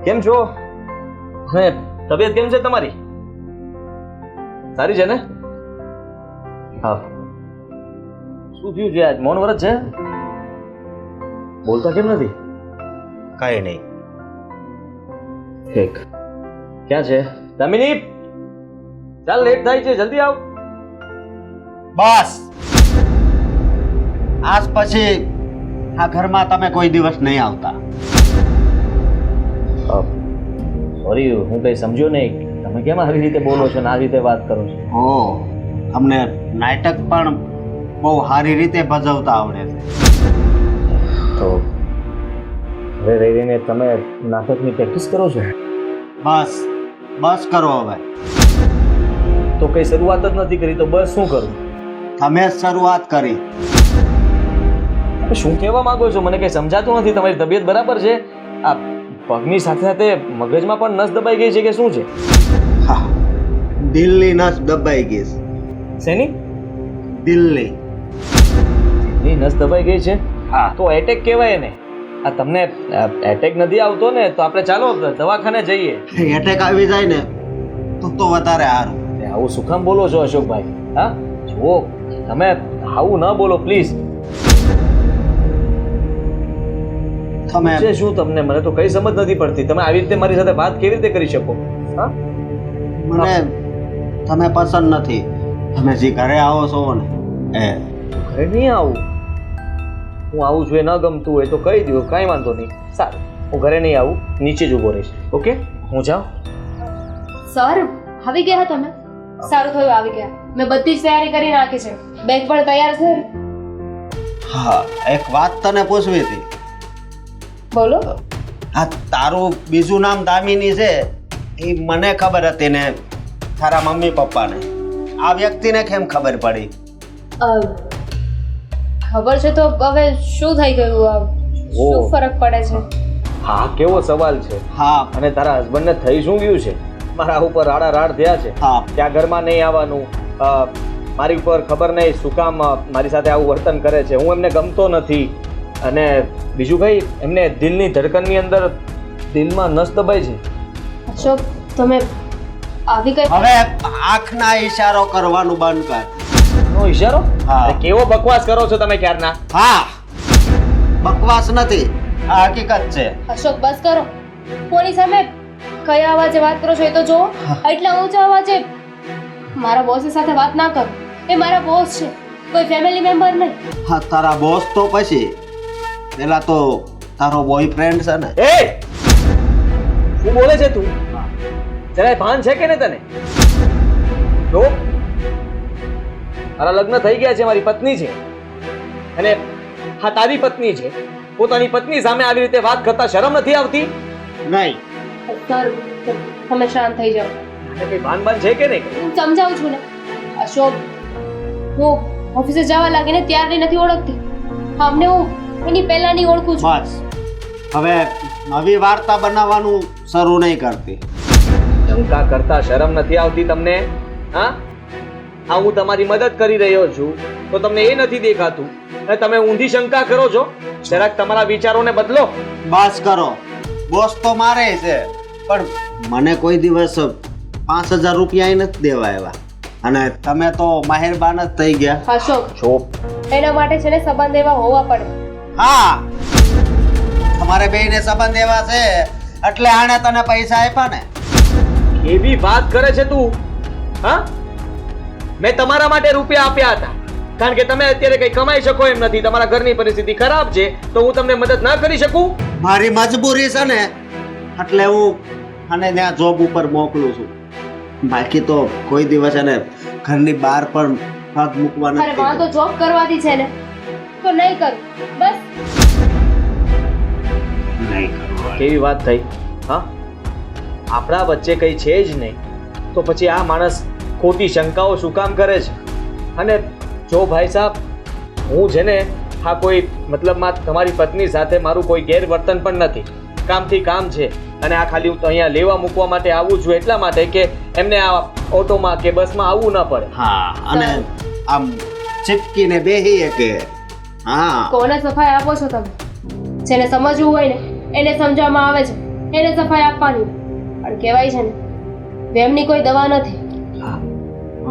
કેમ છો? હે, તબિયત કેમ છે તમારી? સારી છે ને? હા. શું થયું છે આજ? મૌન વ્રત છે? બોલતા કેમ નથી? કઈ નહીં. ઠીક. ક્યાં છે દામિની? ચાલ, લેટ થાય છે, જલ્દી આવ. બસ આજ પછી આ ઘરમાં તમે કોઈ દિવસ નહીં આવતા. સોરી, હું કઈ સમજ્યો નહીં. તમે કેમ આવી રીતે બોલો છો ને આવી રીતે વાત કરો છો? ઓ, અમને નાટક પણ બહુ સારી રીતે ભજવતા આવડે છે. તો ઘરે રહીને તમે નાટકની પ્રેક્ટિસ કરો છો? બસ બસ કરો હવે. તો કઈ શરૂઆત જ નથી કરી તો બસ શું કરું? તમે જ શરૂઆત કરી. શું કહેવા માંગો છો? મને કઈ સમજાતું નથી. તમારી તબિયત બરાબર છે? આ પગની સાથે સાથે મગજમાં પણ નસ દબાઈ ગઈ છે કે શું છે? હા, દિલની નસ દબાઈ ગઈ છે. શેની? દિલની. દિલની નસ દબાઈ ગઈ છે? હા. તો એટેક કહેવાય ને. આ તમને એટેક નથી આવતો ને તો આપણે ચાલો દવાખાને જઈએ. એટેક આવી જાય ને તો વધારે સારું. આવું શું કામ બોલો છો અશોકભાઈ? હા, જુઓ, તમે આવું ન બોલો પ્લીઝ. તમે છે શું તમને? મને તો કઈ સમજ નથી પડતી. તમે આવી રીતે મારી સાથે વાત કેવી રીતે કરી શકો? હા, મને તમે પસંદ નથી. તમે જે ઘરે આવો છો ને એ ઘરે નહીં આવું. હું આવું છું એ ન ગમતું હોય તો કહી દો, કાંઈ વાંધો નહીં. સારું, હું ઘરે નહીં આવું, નીચે જ ઊભો રહીશ. ઓકે, હું જાઉં? સર, આવી ગયા તમે? સારું થયું આવી ગયા. મેં બધી જ તૈયારી કરી નાખી છે. બેગ પણ તૈયાર છે. હા, એક વાત તને પૂછવી હતી. બોલો. આ તારું બીજું નામ દામિની છે એ મને ખબર હતી ને તારા મમ્મી પપ્પાને. આ વ્યક્તિને કેમ ખબર પડી? ખબર છે તો હવે શું થઈ ગયું? શું ફરક પડે છે? હા, કેવો સવાલ છે. હા. અને તારા હસબન્ડને થઈ શું ગયું છે? મારા ઉપર રાડા રાડ થયા છે. હા. ત્યાં ઘરમાં નહીં આવવાનું, મારી ઉપર ખબર નહીં શું કામ મારી સાથે આવું વર્તન કરે છે. હું એમને ગમતો નથી. અને બીજું કઈ, એમને દિલની ધડકનની અંદર દિલમાં નસ દબાઈ છે. અશોક, તમે આવી ગઈ? હવે આંખના ઈશારો કરવાનું બંધ કર. નો ઈશારો? હા. અરે કેવો બકવાસ કરો છો તમે ક્યારના? હા, બકવાસ નથી, આ હકીકત છે. અશોક, બસ કરો. કોની સામે કયા અવાજે વાત કરો છો એ તો જુઓ. એટલા ઊંચા અવાજે મારા બોસ સાથે વાત ના કરો. એ મારા બોસ છે, કોઈ ફેમિલી મેમ્બર નહીં. હા, તારા બોસ તો પછી પેલા તો તારો બોયફ્રેન્ડ છે ને. એ શું બોલે છે તું? જરાય ભાન છે કે ને તને? જો, મારા લગ્ન થઈ ગયા છે, મારી પત્ની છે. અને હા, તારી પત્ની છે. પોતાની પત્ની સામે આવી રીતે વાત કરતા શરમ નથી આવતી? નહીં. સર, તમે શાંત થઈ જાઓ. અને કઈ ભાન ભાન છે કે નહીં? હું સમજાવું છું ને. અશોક, હું ઓફિસે જવા લાગીને ત્યારની નથી ઓળખતી. અમને હું એની પહેલાની ઓળખું છું. બસ હવે નવી વાર્તા બનાવવાનું શરૂ નહીં કરતી. શંકા કરતા શરમ નથી આવતી તમને? હા, હા, હું તમારી મદદ કરી રહ્યો છું તો તમને એ નથી દેખાતું અને તમે ઊંધી શંકા કરો છો. જરાક તમારા વિચારોને બદલો. બસ કરો. બોસ તો મારે છે પણ મને કોઈ દિવસ 5000 રૂપિયા નથી દેવા આવ્યા અને તમે તો મહેરબાન જ થઈ ગયા. અશોક, ચોપ. એના માટે છે ને સંબંધ એવા હોવા પડે. હા, તમારે બેયને સંબંધ એવા છે એટલે આણે તને પૈસા આપ્યા ને. એવી વાત કરે છે તું? હા, મેં તમારા માટે રૂપિયા આપ્યા હતા કારણ કે તમે અત્યારે કઈ કમાઈ શકો એમ નથી. તમારા ઘરની પરિસ્થિતિ ખરાબ છે તો હું તમને મદદ ના કરી શકું? મારી મજબૂરી છે ને એટલે હું આને ત્યાં જોબ ઉપર મોકલું છું. બાકી તો કોઈ દિવસ એને ઘરની બહાર પણ પગ મૂકવા અરે નથી. વાં તો જોબ કરવાથી છે ને તો નહીં કરું. બસ. નહીં કરવું. કેવી વાત થઈ? હા, આપણા વચ્ચે કઈ છે જ નહીં તો પછી આ માણસ ખોટી શંકાઓ શું કામ કરે છે? અને જો ભાઈ સાહેબ, હું છે ને હા કોઈ મતલબમાં તમારી પત્ની સાથે મારું કોઈ ગેરવર્તન પણ નથી. કામથી કામ છે અને આ ખાલી હું તો અહીંયા લેવા મૂકવા માટે આવું છું એટલા માટે કે એમને આ ઓટોમાં કે બસમાં આવવું ન પડે. હા, અને આમ ચીપકીને બેહીએ કે હા. કોને સફાઈ આપો છો તમે? જેને સમજવું હોય ને એને સમજવામાં આવે છે. એને સફાઈ આપવાની. પણ કહેવાય છે ને, વેમની કોઈ દવા નથી.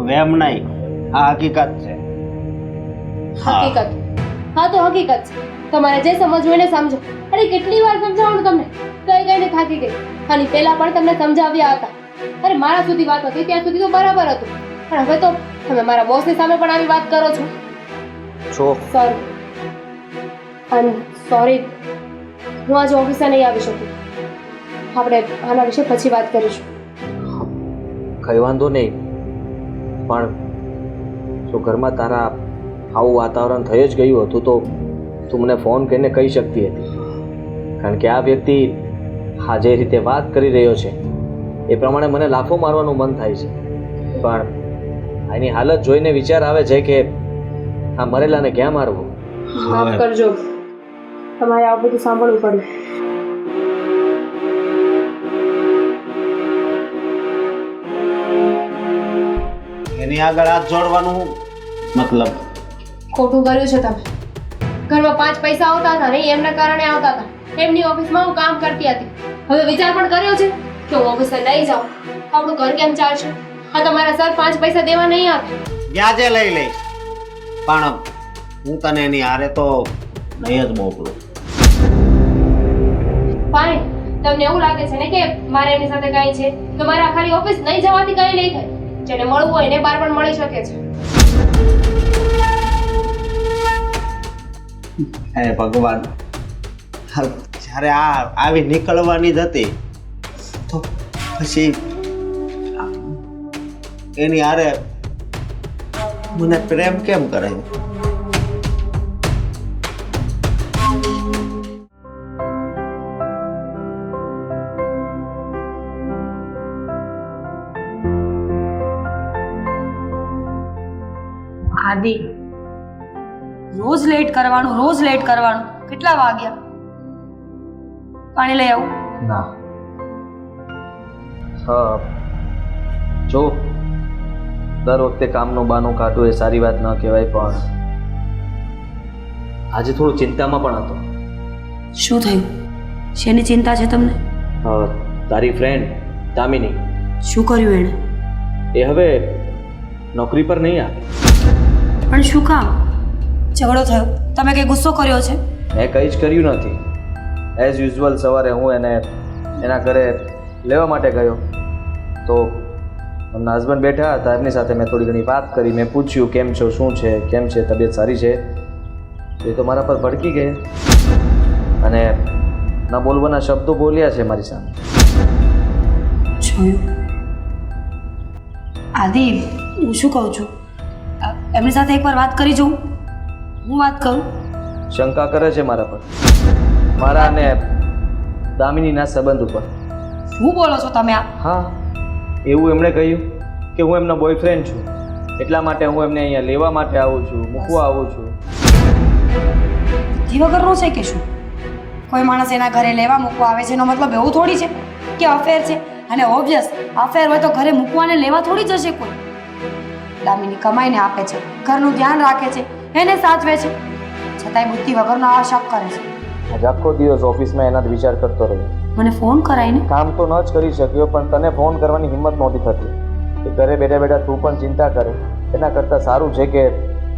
વેમ નહીં, આ હકીકત છે. હકીકત. હા તો હકીકત છે. તમારે જે સમજવું એને સમજો. અરે કેટલી વાર સમજાવવાનું તમને, કઈ કઈને થાકી ગઈ. અને પહેલા પણ તમને સમજાવ્યા હતા. અરે મારા સુધી વાત હતી ત્યાં સુધી તો બરાબર હતું, પણ હવે તો તમે મારા બોસની સામે પણ આવી વાત કરો છો. છો સોરી. અને સોરી, હું આજે ઓફિસે નહીં આવી શકું. આપણે આના વિશે પછી વાત કરીશું. કઈ વાંધો નહીં, પણ જો ઘરમાં તારા આવું વાતાવરણ થઈ જ ગયું હતું તો તું મને ફોન કરીને કહી શકતી હતી. કારણ કે આ વ્યક્તિ આ જે રીતે વાત કરી રહ્યો છે એ પ્રમાણે મને લાફો મારવાનું મન થાય છે, પણ આની હાલત જોઈને વિચાર આવે છે કે આ મરેલાને ક્યાં મારવું. માફ કરજો, તમારે આ બધું સાંભળવું પડ્યું. એની આગળ હાથ જોડવાનું મતલબ ખોટું કર્યું છે તમે. ઘરમાં 5 પૈસા આવતા હતા નહીં એમના કારણે આવતા હતા. એમની ઓફિસમાં હું કામ કરતી હતી. હવે વિચાર પણ કર્યો છે કે હું ઓફિસે નહીં જાઉં. આપણું ઘર કેમ ચાલશે? હા, તમારા સર 5 પૈસા દેવા નહીં આપે. વ્યાજે લઈ લઈશ, પણ હું તને એની હારે તો નહીં જ મોકલું. ફાઇન. તમને એવું લાગે છે ને કે મારે એમની સાથે કાંઈ છે, તો મારે આ ખાલી ઓફિસ નહીં જવાથી કાંઈ નહીં થાય. જેને મળવું હોય એને બહાર પણ મળી શકે છે. હે ભગવાન, જ્યારે આવી નીકળવાની જ હતી તો પછી એની હારે મને પ્રેમ કેમ કરાયો? આદિ, રોજ લેટ કરવાનું. કેટલા વાગ્યા? પાણી લઈ આવું? ના, હા, જો દર વખતે કામનું બહાનું કાઢવું એ સારી વાત ન કહેવાય, પણ આજે થોડું ચિંતામાં પણ હતો. શું થયું? શેની ચિંતા છે તમને? તારી ફ્રેન્ડ દામિની, શું કર્યું એણે? એ હવે નોકરી પર નહીં આવે. પણ શું કામ? ઝઘડો થયો? તમે કઈ ગુસ્સો કર્યો છે? મેં કંઈ જ કર્યું નથી. એઝ યુઝ્યુઅલ સવારે હું એને એના ઘરે લેવા માટે ગયો તો એમના હસબન્ડ બેઠા હતા. એમની સાથે મેં થોડી ઘણી વાત કરી. મેં પૂછ્યું કેમ છો, શું છે, કેમ છે, તબિયત સારી છે? એ તો મારા પર ભડકી ગયા અને ના બોલવાના શબ્દો બોલ્યા છે મારી સામે. જોયું? આદિ, હું શું કહું છું, એમની સાથે એકવાર વાત કરી જોઉં. હું વાત કરું. શંકા કરે છે મારા પર, મારા અને દામિનીના સંબંધ ઉપર. શું બોલો છો તમે આ? હા, એવું એમણે કહ્યું કે હું એમનો બોયફ્રેન્ડ છું, એટલા માટે હું એમને અહીંયા લેવા માટે આવું છું, મૂકવા આવું છું. બુદ્ધિ વગરનો છે કે શું? કોઈ માણસ એના ઘરે લેવા મૂકવા આવે છે એનો મતલબ એવું થોડી છે કે અફેર છે. અને ઓબ્વિયસ અફેર હોય તો ઘરે મૂકવાને લેવા થોડી જશે કોઈ. દામિની કમાઈને આપે છે, ઘરનું ધ્યાન રાખે છે, એને સાચવે છે, છતાંય બુદ્ધિ વગરનો આ શક કરે છે. આજે આખો દિવસ ઓફિસમાં એના જ વિચાર કરતો રહ્યો. મને ફોન કરાઈને કામ તો ન જ કરી શક્યો, પણ તને ફોન કરવાની હિંમત નહોતી થતી કે ઘરે બેઠા બેઠા તું પણ ચિંતા કરે. એના કરતાં સારું છે કે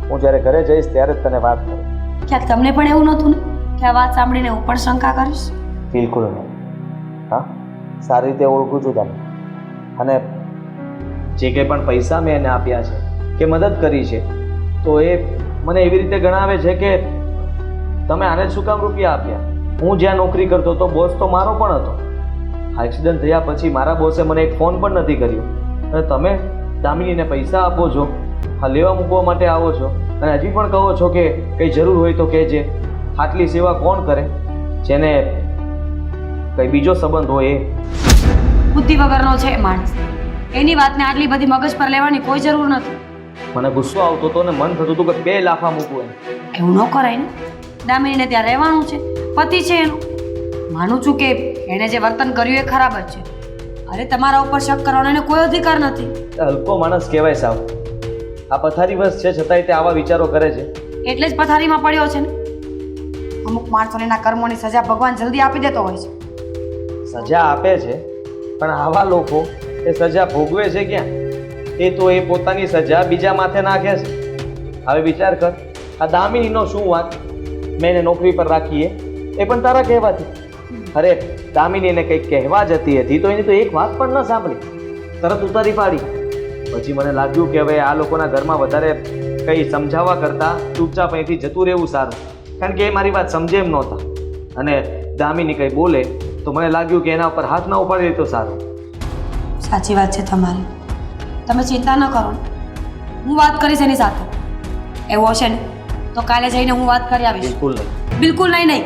હું જ્યારે ઘરે જઈશ ત્યારે જ તને વાત કરું. ક્યાંક તમને પણ એવું નહોતું ને કે આ વાત સાંભળીને હું પણ શંકા કરીશ? બિલકુલ નહીં. હા, સારી રીતે ઓળખું છું તને. અને જે કંઈ પણ પૈસા મેં એને આપ્યા છે કે મદદ કરી છે તો એ મને એવી રીતે ગણાવે છે કે તમે આને શું કામ રૂપિયા આપ્યા? હું જ્યાં નોકરી કરતો હતો બોસ તો મારો પણ હતો. આ એક્સિડન્ટ થયા પછી મારા બોસે મને એક ફોન પણ નથી કર્યો, અને તમે દામિનીને પૈસા આપો છો, આ લેવા મૂકવા માટે આવો છો, અને હજી પણ કહો છો કે કંઈ જરૂર હોય તો કહેજે. આટલી સેવા કોણ કરે જેને કંઈ બીજો સંબંધ હોય એ? બુદ્ધિ વગરનો છે માણસ. એની વાતને આટલી બધી મગજ પર લેવાની કોઈ જરૂર નથી. મને ગુસ્સો આવતો હતો ને મન થતું હતું કે 2 લાફા મૂકું એમ. એવું ન કરાય ને. દામિનીને ત્યાં રહેવાનું છે, પતિ છે એનું. માનું છું કે એણે જે વર્તન કર્યું એ ખરાબ જ છે. અરે તમારા ઉપર શક કરવાનો એને કોઈ અધિકાર નથી. અલ્પો માણસ કહેવાય સાવ. આ પથારીવશ છે છતાંય તે આવા વિચારો કરે છે. એટલે જ પથારીમાં પડ્યો છે ને. અમુક માણસોને એના કર્મોની સજા ભગવાન જલ્દી આપી દેતો હોય છે. સજા આપે છે પણ આવા લોકો એ સજા ભોગવે છે ક્યાં? એ તો એ પોતાની સજા બીજા માથે નાખે છે. હવે વિચાર કર, આ દામિનીનો શું વાત? મેં એને નોકરી પર રાખીએ એ પણ તારા કહેવાથી. અરે દામિનીને કંઈક કહેવા જતી હતી તો એની તો એક વાત પણ ન સાંભળી, તરત ઉતારી પાડી. પછી મને લાગ્યું કે હવે આ લોકોના ઘરમાં વધારે કંઈ સમજાવવા કરતાં ચૂપચાપ અહીંથી જતું રહેવું સારું, કારણ કે એ મારી વાત સમજે એમ નહોતા. અને દામિની કંઈ બોલે તો મને લાગ્યું કે એના ઉપર હાથ ન ઉપાડી દે તો સારું. સાચી વાત છે તમારી. તમે ચિંતા ન કરો, હું વાત કરીશ એની સાથે. એવું હશે ને તો કાલે જઈને હું વાત કરી આવીશ. બિલકુલ નહીં. બિલકુલ નહીં.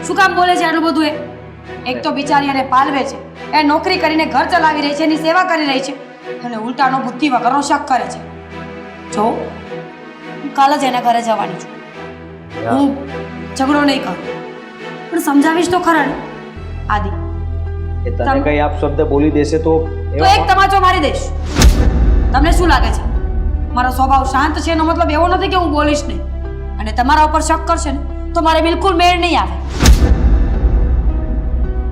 શું કામ બોલે છે આટલું બધું? એક તો બિચારી એને પાલવે છે, એ નોકરી કરીને ઘર ચલાવી રહી છે, એની સેવા કરી રહી છે, અને ઉલટાનો બુદ્ધિ વગરનો શક કરે છે. જો હું કાલે જ એના ઘરે જવાની છું. હું ઝઘડો નહીં કરું, પણ સમજાવીશ તો ખરા ને. આદિ એ તને કંઈ આપ શબ્દ બોલી દેશે તો એક તમાચો મારી દઈશ. તમને શું લાગે છે મારો સ્વભાવ શાંત છે એનો મતલબ એવો નથી કે હું બોલીશ નહીં, અને તમારા ઉપર શક કરશે ને તો મારે બિલકુલ મેળ નહીં આવે.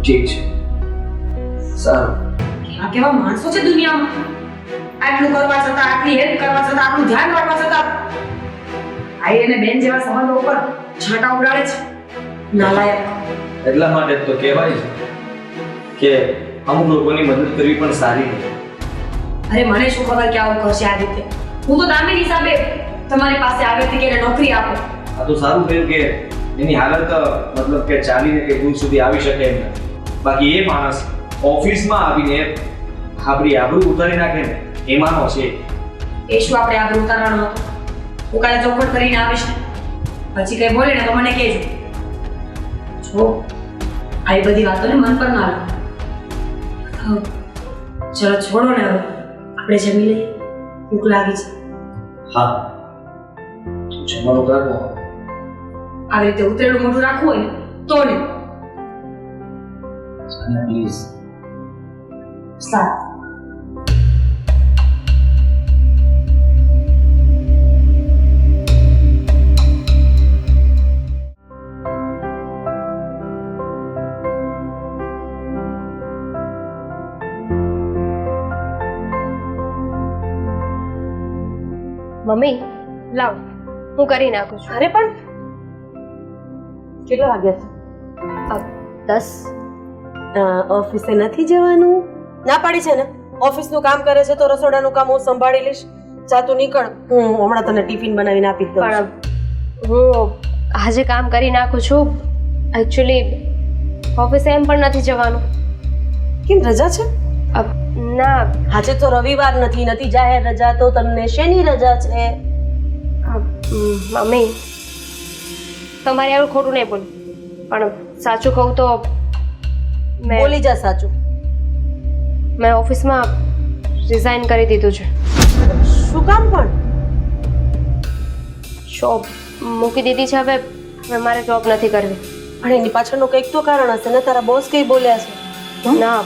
ઠીક છે, સારું. કેવા કેવા માણસો છે દુનિયામાં, આટલું કરવા છતાં, આટલી હેલ્પ કરવા છતાં, આટલું ધ્યાન રાખવા છતાં ભાઈ અને બેન જેવા સંબંધો ઉપર છાંટા ઉડાડે છે. નાલાયક. એટલા માટે તો કહેવાય છે કે અમુક લોકોની મદદ કરવી પણ સારી છે. અરે મને શું ખબર કે આવું કરશે આ રીતે. હું તો દામિની હિસાબે તમારી પાસે આવી હતી કે એને નોકરી આપો. આ તો સારું થયું કે એની હાલત મતલબ કે ચાલીને કે દૂર સુધી આવી શકે એમ નથી. બાકી એ માણસ ઓફિસમાં આવીને આપણી આબરૂ ઉતારી નાખે ને એમાંનો છે. એ શું આપણે આબરૂ ઉતારવાનો હતો? હું કાલે ચોખવટ કરીને આવીશ ને પછી કઈ બોલે ને તો મને કહેજો. જો આવી બધી વાતોને મન પર ના લો. ચલો છોડો ને, હવે આપણે જમી લઈએ. ભૂખ લાગી છે. હા, જમવાનું કરવો. આવી રીતે ઉતરેલું મોઢું રાખવું હોય ને તો ને. અને પ્લીઝ સારું. મમ્મી લાવ, હું કરી નાખું છું. અરે પણ કેટલા વાગ્યા છે? 10. ઓફિસે નથી જવાનું? ના પાડી છે ને. ઓફિસનું કામ કરે છે તો રસોડાનું કામ હું સંભાળી લઈશ. જા તું નીકળ, હું હમણાં તને ટિફિન બનાવીને આપી દઉં. પણ હું આજે કામ કરી નાખું છું. એકચ્યુઅલી ઓફિસે એમ પણ નથી જવાનું. કેમ, રજા છે? ના, આજે તો રવિવાર નથી જાહેર રજા, તો તમને શેની રજા છે? મમ્મી તમારે એવું ખોટું નહીં બોલું, પણ સાચું કહું તો બોલી જા સાચું. મેં ઓફિસમાં રિઝાઇન કરી દીધું છે. શું કામ? પણ જોબ મૂકી દીધી છે. હવે મારે જોબ નથી કરવી. પણ એની પાછળનું કંઈક તો કારણ હશે ને. તારા બોસ કઈ બોલ્યા છે? ના,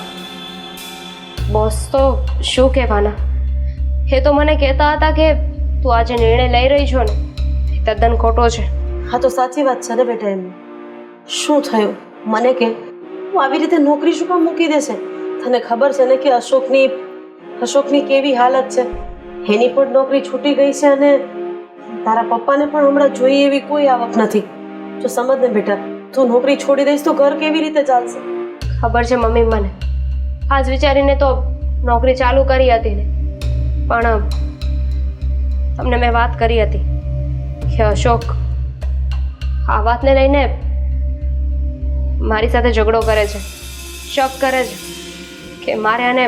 બોસ તો શું કહેવાના, એ તો મને કહેતા હતા કે તું આજે નિર્ણય લઈ રહી છો ને એ તદ્દન ખોટો છે. હા તો સાચી વાત છે ને બેટા. એમ શું થયું મને કે? હું આવી રીતે નોકરી શું કામ મૂકી દેશે? તને ખબર છે ને કે અશોકની કેવી હાલત છે. એની પણ નોકરી છૂટી ગઈ છે, અને તારા પપ્પાને પણ હમણાં જોઈએ એવી કોઈ આવક નથી. જો સમજ ને બેટા, તું નોકરી છોડી દઈશ તો ઘર કેવી રીતે ચાલશે? ખબર છે મમ્મી મને. આજ વિચારીને તો નોકરી ચાલુ કરી હતી ને, પણ તમને મેં વાત કરી હતી કે અશોક આ વાતને લઈને મારી સાથે ઝઘડો કરે છે, શક કરે છે કે મારે અને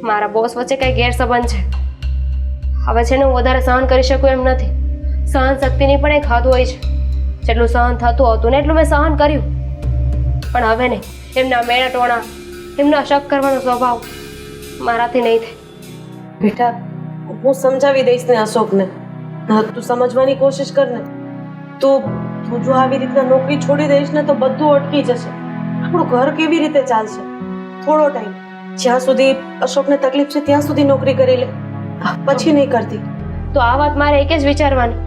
મારા બોસ વચ્ચે કંઈ ગેરસંબંધ છે. હવે છે ને હું વધારે સહન કરી શકું એમ નથી. સહન શક્તિની પણ એક હદ હોય છે. જેટલું સહન થતું હતું ને એટલું મેં સહન કર્યું, પણ હવે નહીં. એમના મેળા ટોણા, એમના શક કરવાનો સ્વભાવ મારાથી નહીં થાય. બેટા હું સમજાવી દઈશ ને અશોકને. તું સમજવાની કોશિશ કર ને. તું જો આવી રીતના નોકરી છોડી દઈશ ને તો બધું અટકી જશે. આપણું ઘર કેવી રીતે ચાલશે? થોડો ટાઈમ, જ્યાં સુધી અશોકને તકલીફ છે ત્યાં સુધી નોકરી કરી લે, પછી નહીં કરતી. તો આ વાત મારે એક જ વિચારવાની,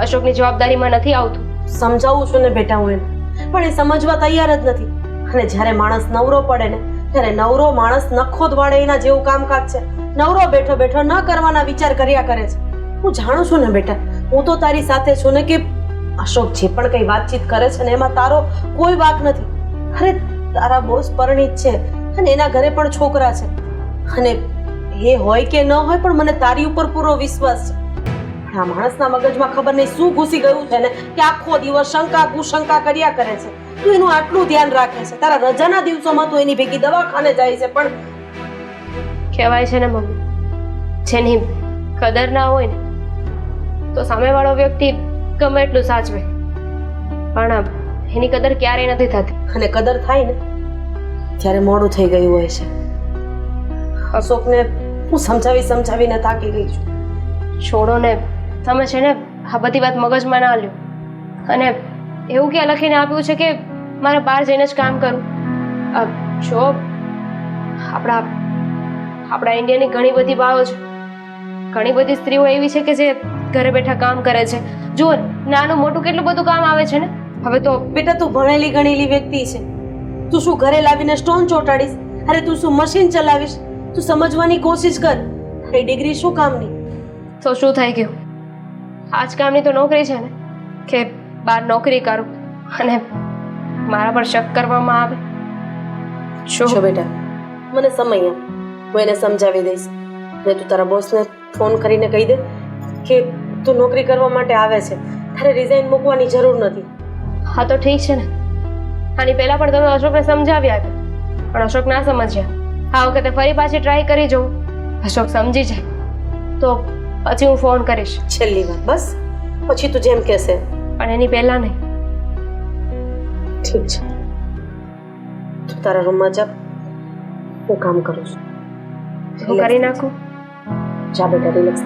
અશોકની જવાબદારીમાં નથી આવતું. સમજાવું છું ને બેટા હું એને, પણ એ સમજવા તૈયાર જ નથી. અને જ્યારે માણસ નવરો પડે ને ત્યારે નવરો માણસ નખો દવાડે એના જેવું કામકાજ છે. નવરો બેઠો બેઠો ન કરવાના વિચાર કર્યા કરે છે. હું જાણું છું ને બેટા, હું તો તારી સાથે છું ને કે અશોક જે પણ કઈ વાતચીત કરે છે ને એમાં તારો કોઈ વાંક નથી. અરે તારા બોસ પરણિત છે અને એના ઘરે પણ છોકરા છે, અને એ હોય કે ન હોય પણ મને તારી ઉપર પૂરો વિશ્વાસ છે. પણ આ માણસના મગજમાં ખબર નહીં શું ઘૂસી ગયું છે ને કે આખો દિવસ શંકા કુશંકા કર્યા કરે છે. તું એનું આટલું ધ્યાન રાખે છે, તારા રજાના દિવસોમાં તું એની ભેગી દવાખાને જાય છે, પણ કહેવાય છે ને મમ્મી, જેની કદર ના હોય ને તો સામેવાળો વ્યક્તિ ગમે એટલું સાચવે પણ એની કદર ક્યારેય નથી થતી. અને કદર થાય ને ત્યારે મોડું થઈ ગયું હોય છે. અશોકને હું સમજાવીને થાકી ગઈ છું. છોડો ને, તમે છે ને આ બધી વાત મગજમાં ના લ્યો. અને એવું ક્યાં લખીને આપ્યું છે કે મારે બહાર જઈને જ કામ કરું? જો આપણા ઇન્ડિયાની ઘણી બધી બાઓ છે, ઘણી બધી સ્ત્રીઓ એવી છે કે જે ઘરે બેઠા કામ કરે છે. જુઓ નાનું મોટું કેટલું બધું કામ આવે છે ને. હવે તો બેટા તું ભણેલી ગણેલી વ્યક્તિ છે, તું શું ઘરે લાવીને સ્ટોન ચોંટાડીશ? અરે તું શું મશીન ચલાવીશ? તું સમજવાની કોશિશ કર. એ ડિગ્રી શું કામની? તો શું થઈ ગયું? આજ કામની તો નોકરી છે ને કે બહાર નોકરી કરું અને મારા પર શક કરવામાં આવે. જો બેટા, મને સમય આપ, હું એને સમજાવી દઈશ. અને તું તારા બોસને ફોન કરીને કહી દે કે તું નોકરી કરવા માટે આવે છે, તારે રિઝાઇન મૂકવાની જરૂર નથી. હા તો ઠીક છે ને. આની પહેલા પણ તમે અશોકને સમજાવ્યા હતા પણ અશોક ના સમજ્યા. આ વખતે ફરી પાછી ટ્રાય કરી જોઉં, અશોક સમજી જાય તો પછી હું ફોન કરીશ. છેલ્લી વાર બસ, પછી તું જેમ કહેશે. પણ એની પહેલા નહીં. ઠીક છે, તું તારા રૂમમાં જા, હું કામ કરું છું. હું કરી નાખું. જા બેટા, રિલેક્સ.